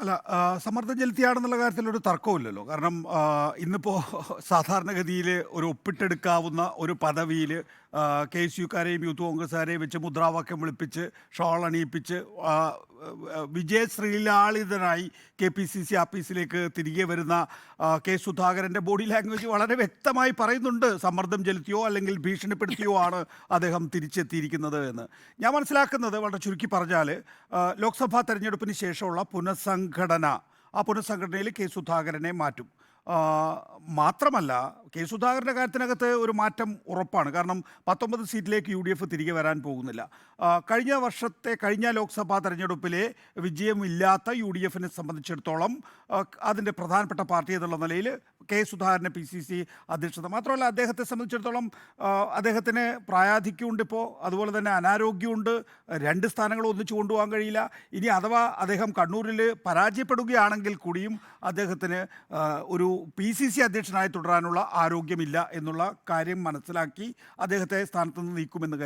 അല്ല, സമ്മർദ്ദം ചെലുത്തിയാണെന്നുള്ള കാര്യത്തിലൊരു തർക്കവുമില്ലല്ലോ. കാരണം ഇന്നിപ്പോൾ സാധാരണഗതിയിൽ ഒരു ഒപ്പിട്ടെടുക്കാവുന്ന ഒരു പദവിയിൽ കെ എസ് യുക്കാരെയും യൂത്ത് കോൺഗ്രസ്സുകാരെയും വെച്ച് മുദ്രാവാക്യം വിളിപ്പിച്ച് ഷോൾ അണിയിപ്പിച്ച് വിജയശ്രീലാളിതനായി കെ പി സി സി ആഫീസിലേക്ക് തിരികെ വരുന്ന കെ സുധാകരൻ്റെ ബോഡി ലാംഗ്വേജ് വളരെ വ്യക്തമായി പറയുന്നുണ്ട് സമ്മർദ്ദം ചെലുത്തിയോ അല്ലെങ്കിൽ ഭീഷണിപ്പെടുത്തിയോ ആണ് അദ്ദേഹം തിരിച്ചെത്തിയിരിക്കുന്നത് എന്ന്. ഞാൻ മനസ്സിലാക്കുന്നത് വളരെ ചുരുക്കി പറഞ്ഞാൽ ലോക്സഭാ തെരഞ്ഞെടുപ്പിന് ശേഷമുള്ള പുനഃസംഘടന, ആ പുനഃസംഘടനയിൽ കെ സുധാകരനെ മാറ്റും. മാത്രമല്ല, കെ സുധാകരൻ്റെ കാര്യത്തിനകത്ത് ഒരു മാറ്റം ഉറപ്പാണ്. കാരണം 19 സീറ്റിലേക്ക് UDF തിരികെ വരാൻ പോകുന്നില്ല. കഴിഞ്ഞ ലോക്സഭാ തെരഞ്ഞെടുപ്പിലെ വിജയമില്ലാത്ത UDFനെ സംബന്ധിച്ചിടത്തോളം അതിൻ്റെ പ്രധാനപ്പെട്ട പാർട്ടി എന്നുള്ള നിലയിൽ കെ സുധാകരനെ PCC അധ്യക്ഷത, മാത്രമല്ല അദ്ദേഹത്തെ സംബന്ധിച്ചിടത്തോളം അദ്ദേഹത്തിന് പ്രായാധിക്യമുണ്ട്, ഇപ്പോൾ അതുപോലെ തന്നെ അനാരോഗ്യമുണ്ട്, 2 സ്ഥാനങ്ങൾ ഒന്നിച്ചു കൊണ്ടുപോകാൻ കഴിയില്ല. ഇനി അഥവാ അദ്ദേഹം കണ്ണൂരിൽ പരാജയപ്പെടുകയാണെങ്കിൽ കൂടിയും അദ്ദേഹത്തിന് ഒരു PCC അധ്യക്ഷനായി തുടരാനുള്ള ആരോഗ്യമില്ല എന്നുള്ള കാര്യം മനസ്സിലാക്കി അദ്ദേഹത്തെ സ്ഥാനത്ത് നിന്ന് നീക്കുമെന്ന്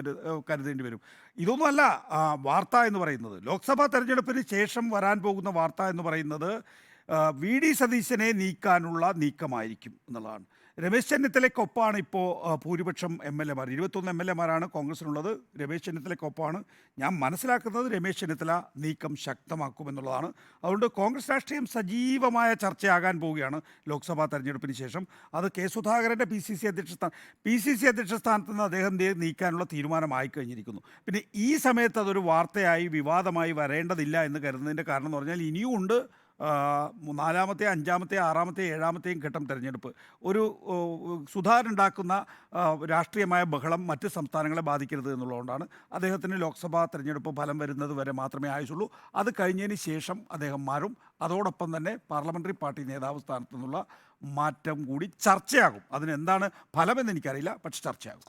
കരുതേണ്ടി വരും. ഇതൊന്നുമല്ല വാർത്ത എന്ന് പറയുന്നത്. ലോക്സഭാ തെരഞ്ഞെടുപ്പിന് ശേഷം വരാൻ പോകുന്ന വാർത്ത എന്ന് പറയുന്നത് VD സതീശനെ നീക്കാനുള്ള നീക്കമായിരിക്കും എന്നുള്ളതാണ്. രമേശ് ചെന്നിത്തലയ്ക്കൊപ്പമാണ് ഇപ്പോൾ ഭൂരിപക്ഷം MLA മാർ, 21 MLA മാരാണ് കോൺഗ്രസിനുള്ളത്. രമേശ് ചെന്നിത്തലയ്ക്കൊപ്പമാണ്. ഞാൻ മനസ്സിലാക്കുന്നത് രമേശ് ചെന്നിത്തല നീക്കം ശക്തമാക്കുമെന്നുള്ളതാണ്. അതുകൊണ്ട് കോൺഗ്രസ് രാഷ്ട്രീയം സജീവമായ ചർച്ചയാകാൻ പോവുകയാണ് ലോക്സഭാ തെരഞ്ഞെടുപ്പിന് ശേഷം. അത് കെ സുധാകരൻ്റെ PCC അധ്യക്ഷ സ്ഥാനത്ത് നിന്ന് അദ്ദേഹം നീക്കാനുള്ള തീരുമാനമായി കഴിഞ്ഞിരിക്കുന്നു. പിന്നെ ഈ സമയത്ത് അതൊരു വാർത്തയായി വിവാദമായി വരേണ്ടതില്ല എന്ന് കരുതുന്നതിൻ്റെ കാരണം എന്ന് പറഞ്ഞാൽ ഇനിയും ഉണ്ട് 4ാമത്തെ 5ാമത്തെ 6ാമത്തെ 7ാമത്തെയും ഘട്ടം തെരഞ്ഞെടുപ്പ്. ഒരു സുധാകരനുണ്ടാക്കുന്ന രാഷ്ട്രീയമായ ബഹളം മറ്റ് സംസ്ഥാനങ്ങളെ ബാധിക്കരുത് എന്നുള്ളതുകൊണ്ടാണ് അദ്ദേഹത്തിന് ലോക്സഭാ തെരഞ്ഞെടുപ്പ് ഫലം വരുന്നത് വരെ മാത്രമേ ആയുസുള്ളൂ. അത് കഴിഞ്ഞതിന് ശേഷം അദ്ദേഹം മാറും. അതോടൊപ്പം തന്നെ പാർലമെൻ്ററി പാർട്ടി നേതാവ് സ്ഥാനത്തു നിന്നുള്ള മാറ്റം കൂടി ചർച്ചയാകും. അതിനെന്താണ് ഫലമെന്ന് എനിക്കറിയില്ല, പക്ഷെ ചർച്ചയാകും.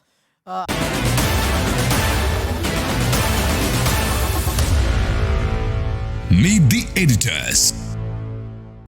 Meet the editors.